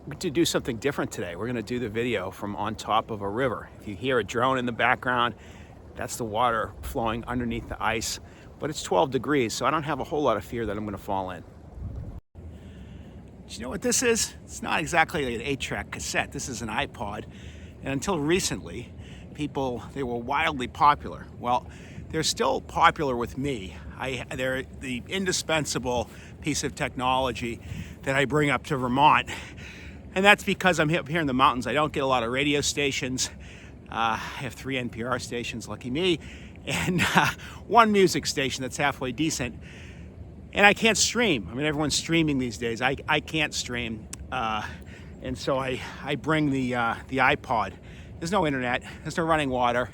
To do something different today. We're going to do the video from on top of a river. If you hear a drone in the background, that's the water flowing underneath the ice. But it's 12 degrees, so I don't have a whole lot of fear that I'm going to fall in. Do you know what this is? It's not exactly like an 8-track cassette. This is an iPod. And until recently, they were wildly popular. Well, they're still popular with me. They're the indispensable piece of technology that I bring up to Vermont. And that's because I'm up here in the mountains. I don't get a lot of radio stations. I have 3 NPR stations, lucky me, and 1 music station that's halfway decent. And I can't stream. I mean, everyone's streaming these days. I can't stream. And so I bring the iPod. There's no internet. There's no running water.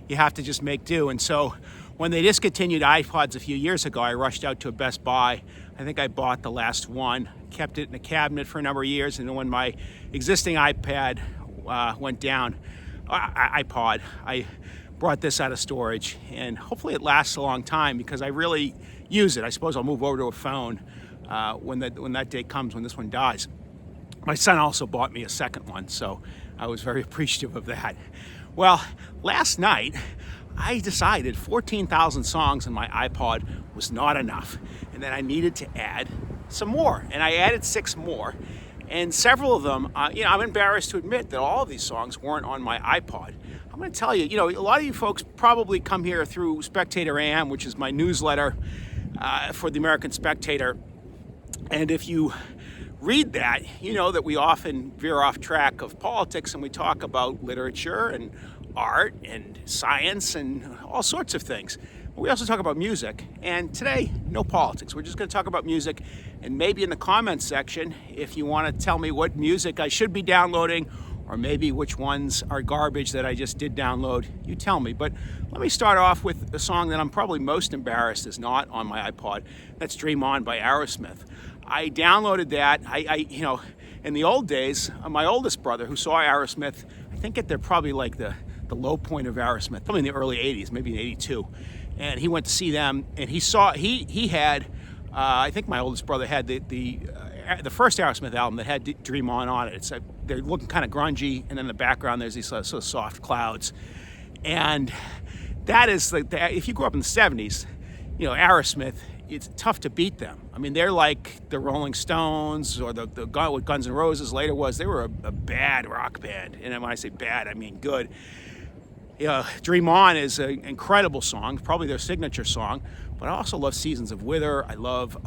You have to just make do. And so when they discontinued iPods a few years ago, I rushed out to a Best Buy. I think I bought the last one, kept it in a cabinet for a number of years, and then when my existing iPad went down, iPod, I brought this out of storage, and hopefully it lasts a long time because I really use it. I suppose I'll move over to a phone when that day comes, when this one dies. My son also bought me a second one, so I was very appreciative of that. Well, last night, I decided 14,000 songs on my iPod was not enough, and then I needed to add some more, and I added 6 more, and several of them, I'm embarrassed to admit that all of these songs weren't on my iPod. I'm going to tell you, a lot of you folks probably come here through Spectator AM, which is my newsletter for the American Spectator, and if you read that, you know that we often veer off track of politics and we talk about literature and art and science and all sorts of things. But we also talk about music, and today, no politics. We're just going to talk about music, and maybe in the comments section, if you want to tell me what music I should be downloading, or maybe which ones are garbage that I just did download, you tell me. But let me start off with a song that I'm probably most embarrassed is not on my iPod. That's Dream On by Aerosmith. I downloaded that. In the old days, my oldest brother, who saw Aerosmith, I think they're probably like the low point of Aerosmith, probably in the early 80s, maybe in 82. And he went to see them, and he had, I think my oldest brother had the first Aerosmith album that had Dream On it. They're looking kind of grungy, and in the background there's these sort of soft clouds. And that is if you grew up in the 70s, Aerosmith, it's tough to beat them. I mean, they're like the Rolling Stones or what Guns N' Roses later was. They were a bad rock band. And when I say bad, I mean good. Dream On is an incredible song, probably their signature song. But I also love Seasons of Wither. I love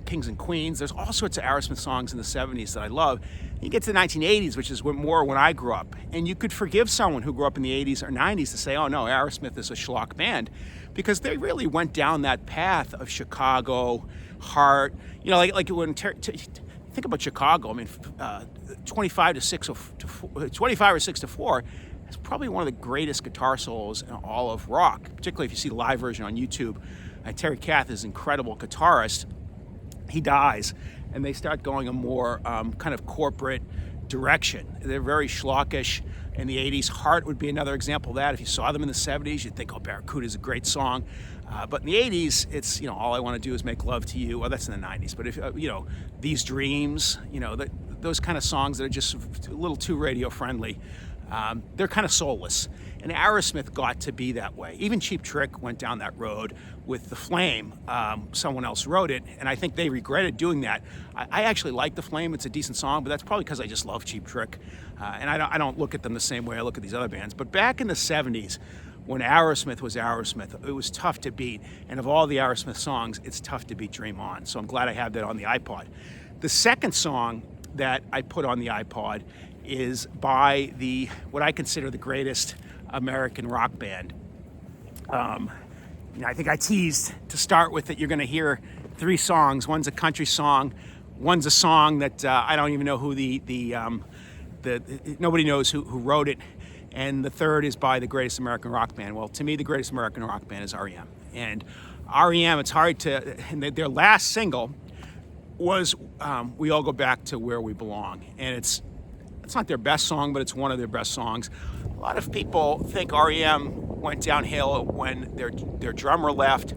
Kings and Queens. There's all sorts of Aerosmith songs in the 70s that I love. You get to the 1980s, which is more when I grew up. And you could forgive someone who grew up in the 80s or 90s to say, oh no, Aerosmith is a schlock band. Because they really went down that path of Chicago, Heart. Like when think about Chicago. I mean, 25 or 6 to 4 is probably one of the greatest guitar solos in all of rock, particularly if you see the live version on YouTube. Terry Kath is an incredible guitarist. He dies, and they start going a more kind of corporate direction. They're very schlockish. In the 80s, Heart would be another example of that. If you saw them in the 70s, you'd think, oh, Barracuda is a great song. But in the 80s, it's, All I Want to Do Is Make Love to You. Well, that's in the 90s. But if, These Dreams, those kind of songs that are just a little too radio friendly, they're kind of soulless. And Aerosmith got to be that way. Even Cheap Trick went down that road with The Flame. Someone else wrote it, and I think they regretted doing that. I actually like The Flame. It's a decent song, but that's probably because I just love Cheap Trick. And I don't look at them the same way I look at these other bands. But back in the 70s, when Aerosmith was Aerosmith, it was tough to beat. And of all the Aerosmith songs, it's tough to beat Dream On. So I'm glad I have that on the iPod. The second song that I put on the iPod is by what I consider the greatest American rock band. I think I teased to start with that you're going to hear 3 songs. One's a country song. One's a song that I don't even know who nobody knows who wrote it. And the third is by the greatest American rock band. Well, to me, the greatest American rock band is REM. And REM, it's hard to, and their last single was We All Go Back to Where We Belong. And it's not their best song, but it's one of their best songs. A lot of people think REM went downhill when their drummer left.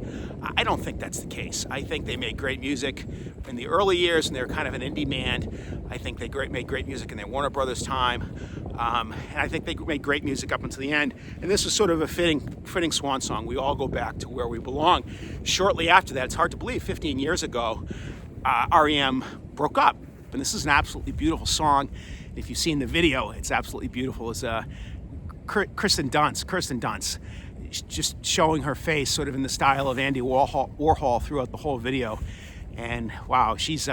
I don't think that's the case. I think they made great music in the early years, and they were kind of an indie band. I think they made great music in their Warner Brothers time, and I think they made great music up until the end. And this was sort of a fitting swan song. We all go back to where we belong. Shortly after that, it's hard to believe, 15 years ago, REM broke up. And this is an absolutely beautiful song. If you've seen the video, it's absolutely beautiful. It's Kirsten Dunst, just showing her face sort of in the style of Andy Warhol throughout the whole video. And wow, she's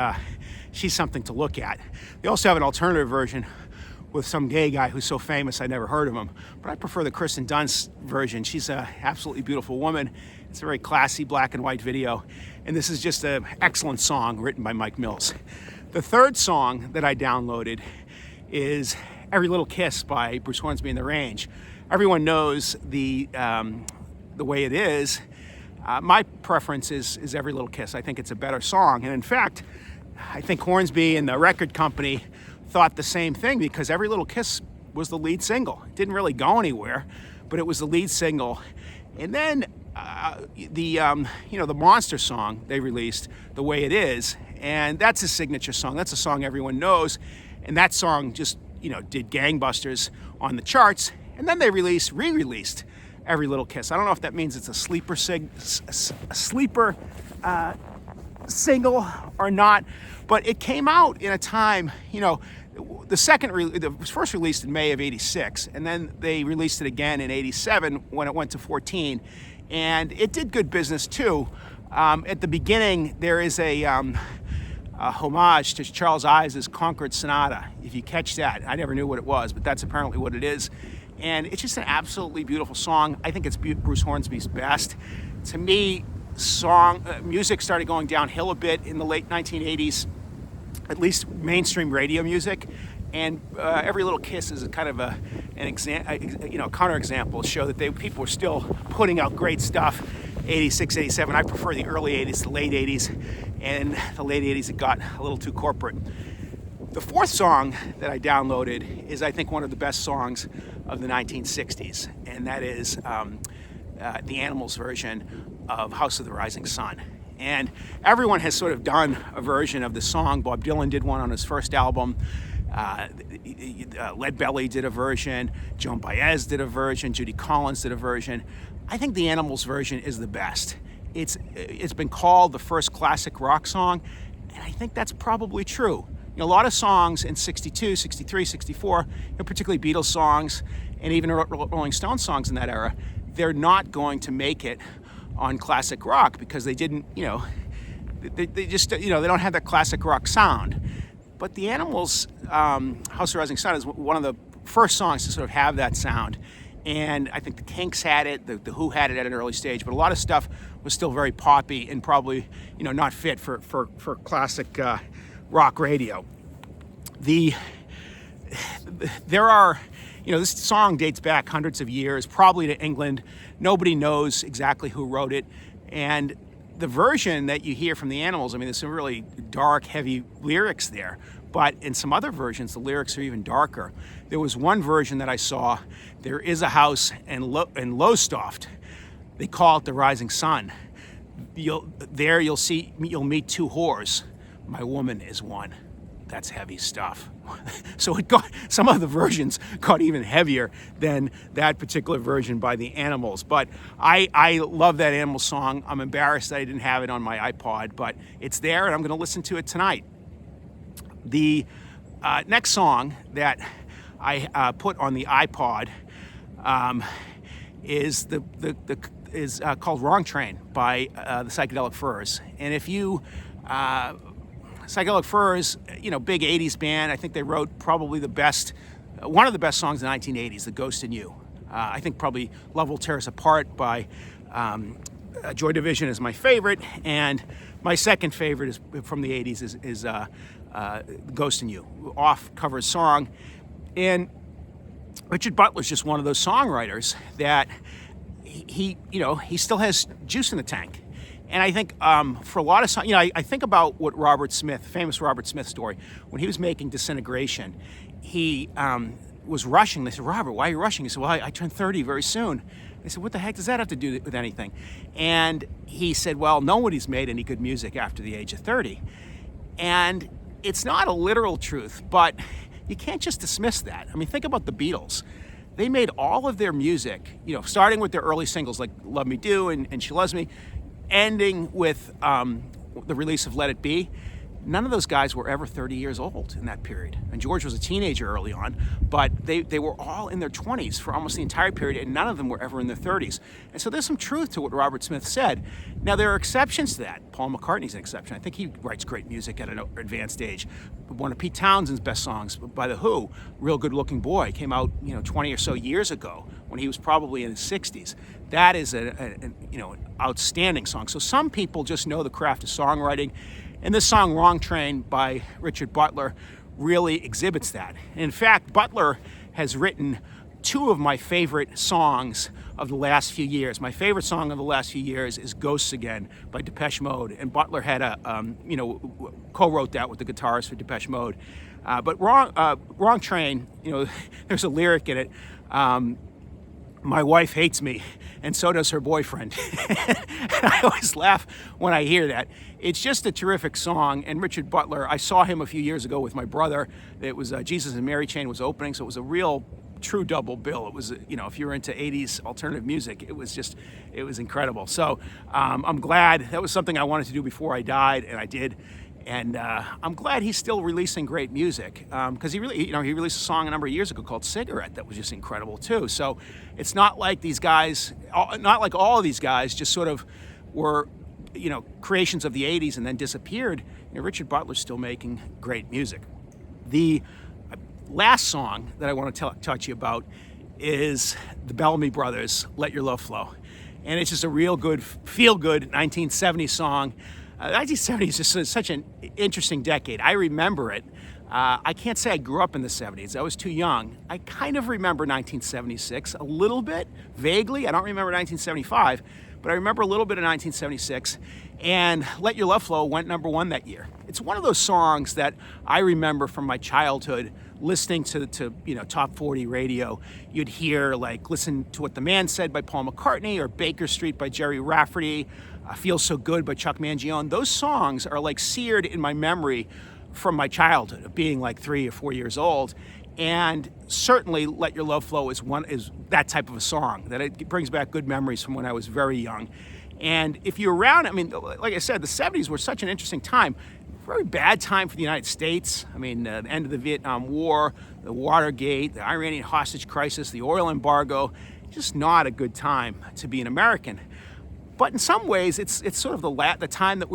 something to look at. They also have an alternative version with some gay guy who's so famous I never heard of him. But I prefer the Kirsten Dunst version. She's an absolutely beautiful woman. It's a very classy black and white video. And this is just an excellent song written by Mike Mills. The third song that I downloaded is Every Little Kiss by Bruce Hornsby and the Range. Everyone knows the way it is. My preference is Every Little Kiss. I think it's a better song. And in fact, I think Hornsby and the record company thought the same thing, because Every Little Kiss was the lead single. It didn't really go anywhere, but it was the lead single. And then the Monster song they released, The Way It Is, and that's his signature song. That's a song everyone knows, and that song just did gangbusters on the charts. And then they re-released Every Little Kiss. I don't know if that means it's a sleeper single or not, but it came out in a time, the first released in May of '86, and then they released it again in '87 when it went to 14, and it did good business too. At the beginning, there is a homage to Charles Ives' Concord Sonata. If you catch that, I never knew what it was, but that's apparently what it is. And it's just an absolutely beautiful song. I think it's Bruce Hornsby's best. To me, music started going downhill a bit in the late 1980s, at least mainstream radio music. And Every Little Kiss is kind of a counterexample, show that people were still putting out great stuff. 86, 87. I prefer the early 80s, the late 80s, and the late 80s it got a little too corporate. The fourth song that I downloaded is, I think, one of the best songs of the 1960s, and that is the Animals version of House of the Rising Sun. And everyone has sort of done a version of the song. Bob Dylan did one on his first album. Lead Belly did a version. Joan Baez did a version. Judy Collins did a version. I think the Animals version is the best. It's been called the first classic rock song, and I think that's probably true. A lot of songs in 62, 63, 64, particularly Beatles songs and even Rolling Stones songs in that era, they're not going to make it on classic rock because they didn't, they just, they don't have that classic rock sound. But the Animals' House of Rising Sun is one of the first songs to sort of have that sound. And I think the Kinks had it, the Who had it at an early stage, but a lot of stuff was still very poppy and probably, not fit for classic rock radio. There are, this song dates back hundreds of years, probably to England. Nobody knows exactly who wrote it. And the version that you hear from the Animals, there's some really dark, heavy lyrics there. But in some other versions, the lyrics are even darker. There was one version that I saw. There is a house in Lowestoft. They call it the Rising Sun. You'll meet two whores. My woman is one. That's heavy stuff. So some of the versions got even heavier than that particular version by the Animals. But I love that Animals song. I'm embarrassed that I didn't have it on my iPod, but it's there, and I'm going to listen to it tonight. The next song that I put on the iPod is called "Wrong Train" by the Psychedelic Furs. And if you Psychedelic Furs, big 80s band. I think they wrote probably one of the best songs in the 1980s, The Ghost in You. I think probably Love Will Tear Us Apart by Joy Division is my favorite, and my second favorite is from the 80s is Ghost in You, off-cover song. And Richard Butler's just one of those songwriters that he still has juice in the tank. And I think for a lot of songs, I think about what famous Robert Smith story, when he was making Disintegration, he was rushing. They said, Robert, why are you rushing? He said, well, I turned 30 very soon. I said, what the heck does that have to do with anything? And he said, well, nobody's made any good music after the age of 30. And it's not a literal truth, but you can't just dismiss that. I mean, think about the Beatles. They made all of their music, starting with their early singles like Love Me Do and She Loves Me, ending with the release of Let It Be. None of those guys were ever 30 years old in that period. And George was a teenager early on, but they were all in their 20s for almost the entire period, and none of them were ever in their 30s. And so there's some truth to what Robert Smith said. Now, there are exceptions to that. Paul McCartney's an exception. I think he writes great music at an advanced age. One of Pete Townshend's best songs by The Who, Real Good Looking Boy, came out 20 or so years ago when he was probably in his 60s. That is an outstanding song. So some people just know the craft of songwriting. And this song, Wrong Train by Richard Butler, really exhibits that. In fact, Butler has written two of my favorite songs of the last few years. My favorite song of the last few years is Ghosts Again by Depeche Mode. And Butler had co-wrote that with the guitarist for Depeche Mode. But Wrong Train, there's a lyric in it. My wife hates me, and so does her boyfriend. And I always laugh when I hear that. It's just a terrific song. And Richard Butler, I saw him a few years ago with my brother. It was Jesus and Mary Chain was opening, so it was a real true double bill. It was, if you're into 80s alternative music, it was incredible. So I'm glad. That was something I wanted to do before I died, and I did. And I'm glad he's still releasing great music, because he released a song a number of years ago called Cigarette that was just incredible too. So it's not like these guys, not like all of these guys just sort of were, creations of the 80s and then disappeared. Richard Butler's still making great music. The last song that I want to talk to you about is the Bellamy Brothers, Let Your Love Flow. And it's just a real good, feel-good 1970s song. 1970s is just such an interesting decade. I remember it. I can't say I grew up in the 70s. I was too young. I kind of remember 1976 a little bit, vaguely. I don't remember 1975, but I remember a little bit of 1976. And Let Your Love Flow went #1 that year. It's one of those songs that I remember from my childhood, listening to top 40 radio. You'd hear, listen to What the Man Said by Paul McCartney, or Baker Street by Jerry Rafferty, Feel So Good by Chuck Mangione. Those songs are seared in my memory from my childhood, of being 3 or 4 years old. And certainly Let Your Love Flow is that type of a song, that it brings back good memories from when I was very young. And if you're around, like I said, the 70s were such an interesting time. Very bad time for the United States. The end of the Vietnam War, the Watergate, the Iranian hostage crisis, the oil embargo. Just not a good time to be an American. But in some ways, it's sort of the last time that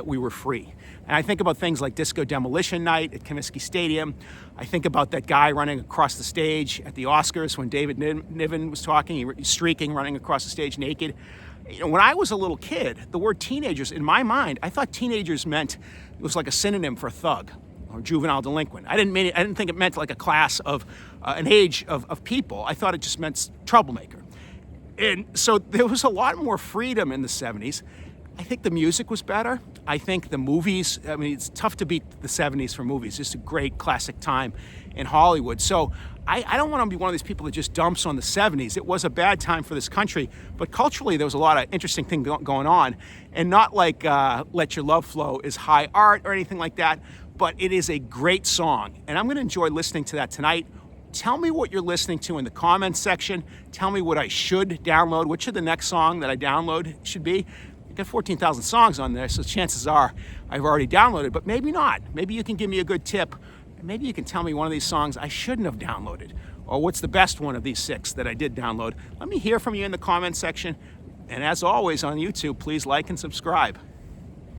we were free. And I think about things like Disco Demolition Night at Comiskey Stadium. I think about that guy running across the stage at the Oscars when David Niven was talking. He's streaking, running across the stage naked. When I was a little kid, the word teenagers, in my mind, I thought teenagers meant, it was like a synonym for thug or juvenile delinquent. I didn't think it meant a class of, an age of people. I thought it just meant troublemaker. And so there was a lot more freedom in the 70s. I think the music was better. I think the movies, it's tough to beat the 70s for movies. Just a great classic time in Hollywood. So I don't want to be one of these people that just dumps on the 70s. It was a bad time for this country, but culturally there was a lot of interesting things going on. And not like Let Your Love Flow is high art or anything like that, but it is a great song. And I'm going to enjoy listening to that tonight. Tell me what you're listening to in the comments section. Tell me what I should download. Which of the next song that I download should be. I've got 14,000 songs on there, so chances are I've already downloaded, but maybe not. Maybe you can give me a good tip. Maybe you can tell me one of these songs I shouldn't have downloaded, or what's the best one of these 6 that I did download. Let me hear from you in the comments section. And as always on YouTube, please like and subscribe.